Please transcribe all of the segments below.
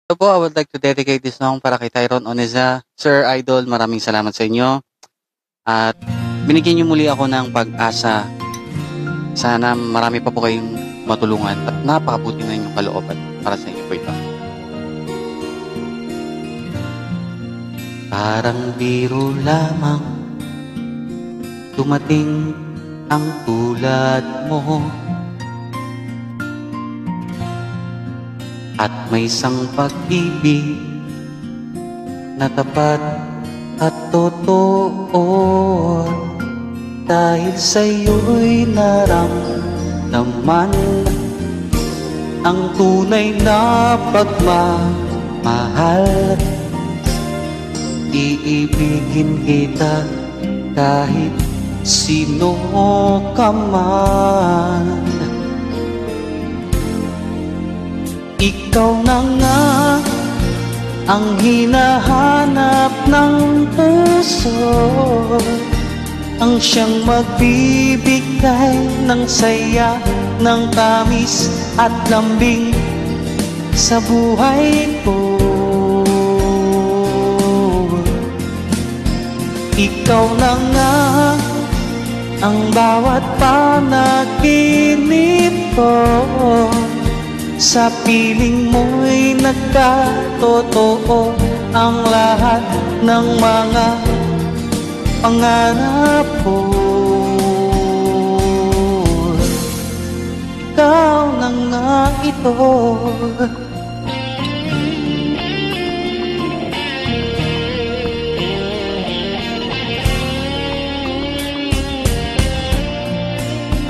So po, I would like to dedicate this song para kay Tyrone Oneza. Sir Idol, maraming salamat sa inyo. At binigyan niyo muli ako ng pag-asa. Sana marami pa po kayong matulungan at napakabuti na inyong kalooban para sa inyo po ito. Parang biro lamang dumating ang tulad mo, at may isang pag-ibig na tapat at totoo, dahil sa'yo'y naramdaman ang tunay na pagmamahal. Iibigin kita kahit sino ka man. Ikaw na nga ang hinahanap ng puso, ang siyang magbibigay ng saya, ng tamis at lambing sa buhay ko. Ikaw na nga ang bawat panaginip ko, sa piling mo'y nagkatotoo ang lahat ng mga pangarap ko. Ikaw na nga ito.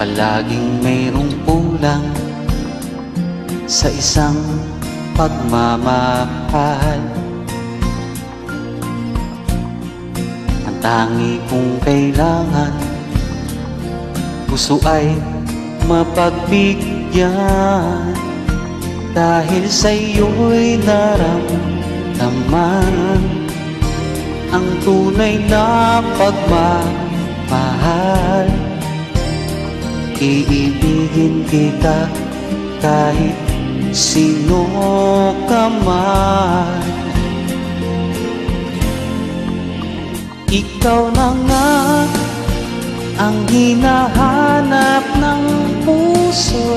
Palaging mayroong kulang sa isang pagmamahal. Ang tangi kong kailangan, puso ay mapagbigyan, dahil sa'yo'y naramdaman ang tunay na pagmamahal. Iibigin kita kahit sino ka man. Ikaw na nga ang hinahanap ng puso,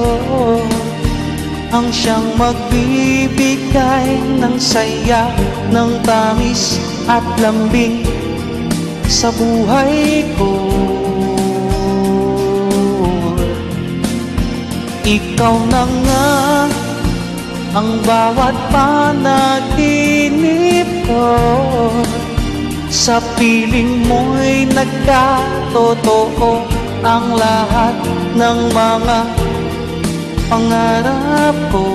ang siyang magbibigay ng saya, ng tamis at lambing sa buhay ko. Ikaw na nga ang bawat panaginip ko, sa piling mo'y nagkatotoo ang lahat ng mga pangarap ko.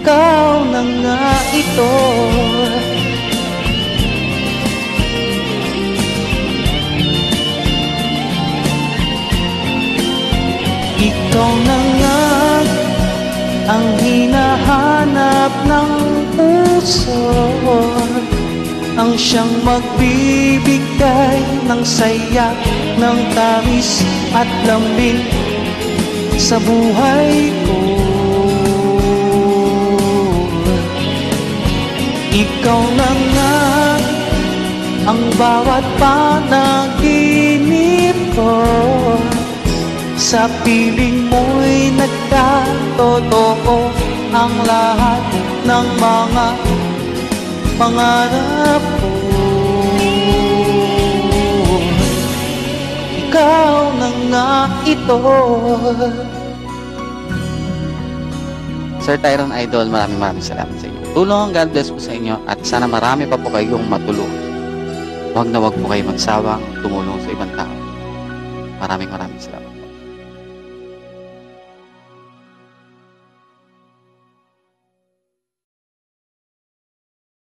Ikaw na nga ito. Ikaw na nga ang hinahanap ng puso, ang siyang magbibigay ng saya, ng tamis at lambing sa buhay ko. Ikaw na nga ang bawat panaginip ko, sa piling mo'y nagkatotoo ang lahat ng mga pangarap ko. Ikaw na nga ito. Sir Tyrone Idol, maraming salamat sa inyo. Tulong, God bless po sa inyo, at sana marami pa po kayong matulungan. Huwag na huwag po kayo magsawang tumulong sa ibang tao. Maraming salamat.